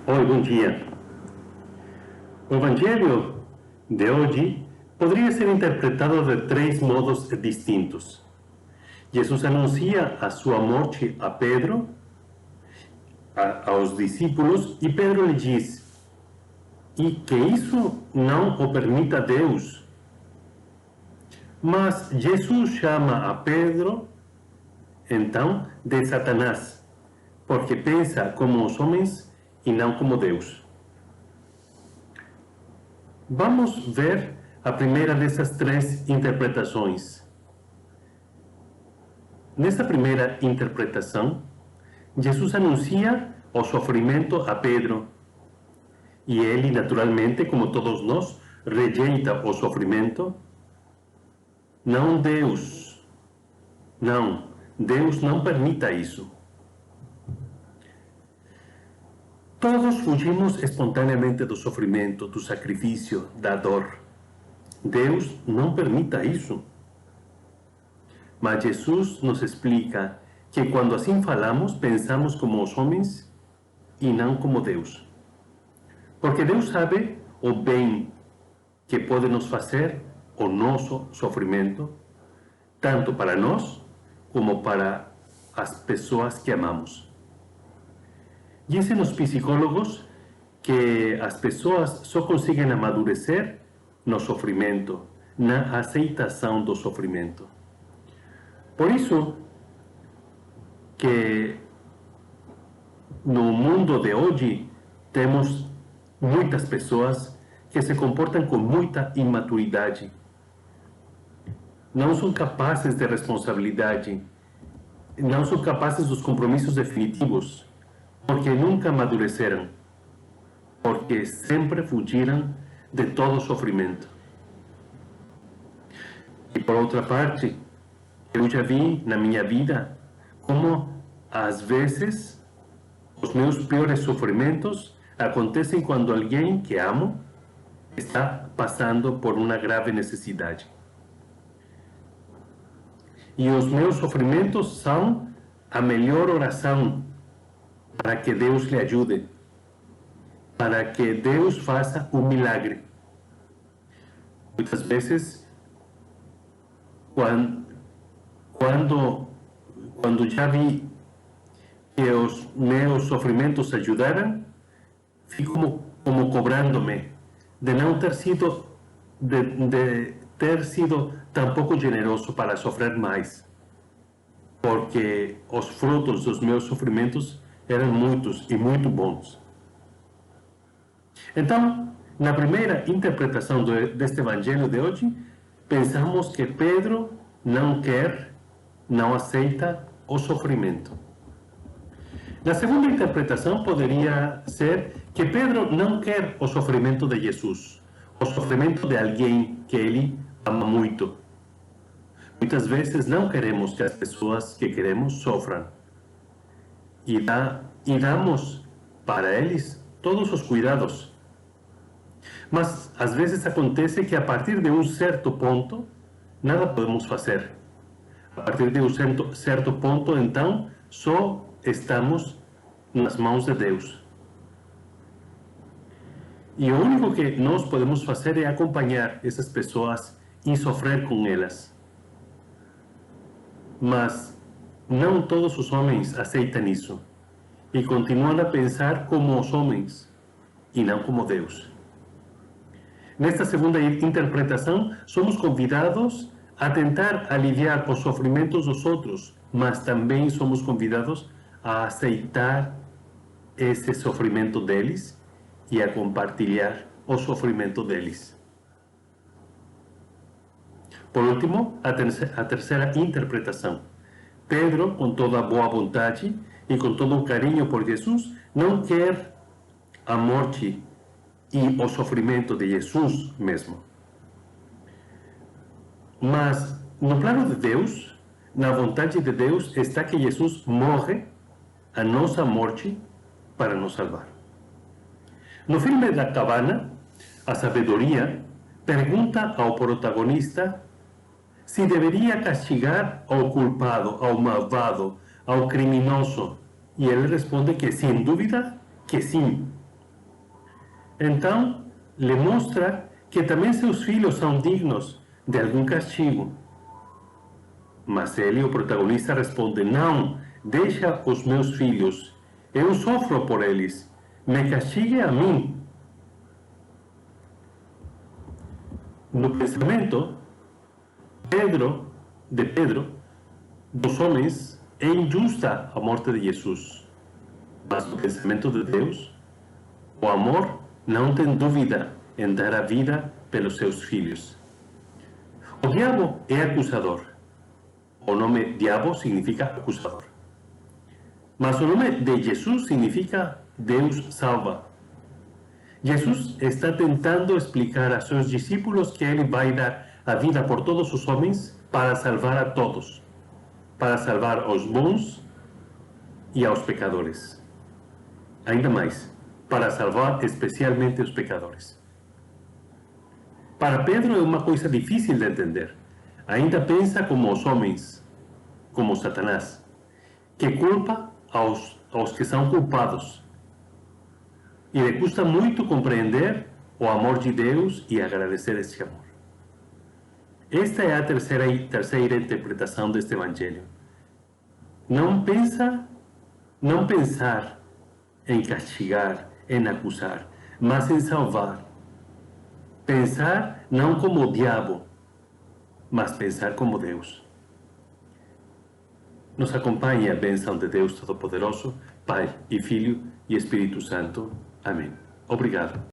Oi, bom dia. O Evangelho de hoje poderia ser interpretado de três modos distintos. Jesus anuncia a sua morte a Pedro, aos discípulos, e Pedro lhe diz e que isso não o permita Deus. Mas Jesus chama a Pedro, então, de Satanás, porque pensa como os homens e não como Deus. Vamos ver a primeira dessas três interpretações. Nesta primeira interpretação, Jesus anuncia o sofrimento a Pedro e ele, naturalmente, como todos nós, rejeita o sofrimento. Não Deus. Não, Deus não permita isso. Todos fugimos espontaneamente do sofrimento, do sacrifício, da dor. Deus não permita isso. Mas Jesus nos explica que quando assim falamos, pensamos como os homens e não como Deus. Porque Deus sabe o bem que pode nos fazer o nosso sofrimento, tanto para nós como para as pessoas que amamos. Dizem os psicólogos que as pessoas só conseguem amadurecer no sofrimento, na aceitação do sofrimento. Por isso que no mundo de hoje temos muitas pessoas que se comportam com muita imaturidade. Não são capazes de responsabilidade, não são capazes dos compromissos definitivos, porque nunca amadureceram, porque sempre fugiram de todo sofrimento. E por outra parte, eu já vi na minha vida como, às vezes, os meus piores sofrimentos acontecem quando alguém que amo está passando por uma grave necessidade. E os meus sofrimentos são a melhor oração para que Deus lhe ajude, para que Deus faça um milagre. Muitas vezes, quando já vi que os meus sofrimentos ajudaram, fico como cobrando-me de não ter sido tão pouco generoso para sofrer mais, porque os frutos dos meus sofrimentos eram muitos e muito bons. Então, na primeira interpretação deste evangelho de hoje, pensamos que Pedro não aceita o sofrimento. Na segunda interpretação poderia ser que Pedro não quer o sofrimento de Jesus, o sofrimento de alguém que ele ama muito. Muitas vezes não queremos que as pessoas que queremos sofram. E damos para eles todos os cuidados. Mas às vezes acontece que a partir de um certo ponto, nada podemos fazer. A partir de um certo ponto, então, só estamos nas mãos de Deus. E o único que nós podemos fazer é acompanhar essas pessoas e sofrer com elas. Mas não todos os homens aceitam isso e continuam a pensar como os homens e não como Deus. Nesta segunda interpretação, somos convidados a tentar aliviar os sofrimentos dos outros, mas também somos convidados a aceitar esse sofrimento deles e a compartilhar o sofrimento deles. Por último, a terceira interpretação. Pedro, com toda a boa vontade e com todo o carinho por Jesus, não quer a morte e o sofrimento de Jesus mesmo. Mas, no plano de Deus, na vontade de Deus, está que Jesus morre a nossa morte para nos salvar. No filme da cabana, a sabedoria pergunta ao protagonista se deveria castigar ao culpado, ao malvado, ao criminoso. E ele responde que, sem dúvida, que sim. Então, lhe mostra que também seus filhos são dignos de algum castigo. Mas ele, o protagonista, responde: não, deixa os meus filhos, eu sofro por eles, me castigue a mim. No pensamento de Pedro, dos homens, é injusta a morte de Jesus. Mas no pensamento de Deus, o amor não tem dúvida em dar a vida pelos seus filhos. O diabo é acusador. O nome diabo significa acusador. Mas o nome de Jesus significa Deus salva. Jesus está tentando explicar a seus discípulos que ele vai dar a vida por todos os homens para salvar a todos, para salvar aos bons e aos pecadores. Ainda mais, para salvar especialmente os pecadores. Para Pedro é uma coisa difícil de entender. Ainda pensa como os homens, como Satanás, que culpa aos que são culpados. E lhe custa muito compreender o amor de Deus e agradecer esse amor. Esta é a terceira interpretação deste Evangelho. Não pensar em castigar, em acusar, mas em salvar. Pensar não como o diabo, mas pensar como Deus. Nos acompanhe a bênção de Deus Todo-Poderoso, Pai e Filho e Espírito Santo. Amém. Obrigado.